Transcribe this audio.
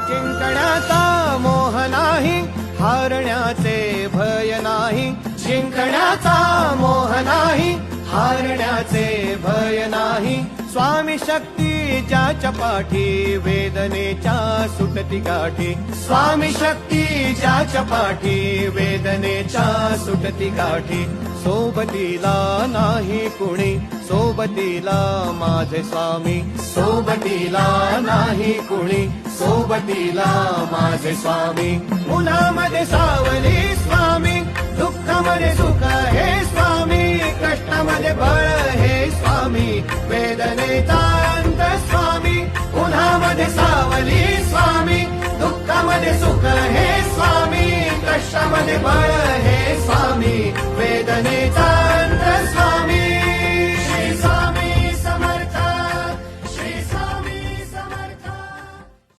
जिंकण्याचा मोह नाही, हारण्याचे भय नाही. जिंकण्याचा मोह नाही, हारण्याचे भय नाही. स्वामी शक्ती ज्याच्या पाठी, वेदनेच्या सुटती गाठी. स्वामी शक्ती ज्याच्या पाठी, वेदनेच्या सुटती गाठी. सोबतीला नाही कुणी, सोबतीला माझे स्वामी. सोबतीला नाही कुणी, सोबतीला माझे स्वामी. उन्हामध्ये सावली स्वामी, दुःखामध्ये सुख हे स्वामी. कष्टामध्ये बळ हे स्वामी, वेदनेचा अंत स्वामी. उन्हामध्ये सावली स्वामी, दुःखामध्ये सुख हे स्वामी. कष्टामध्ये बळ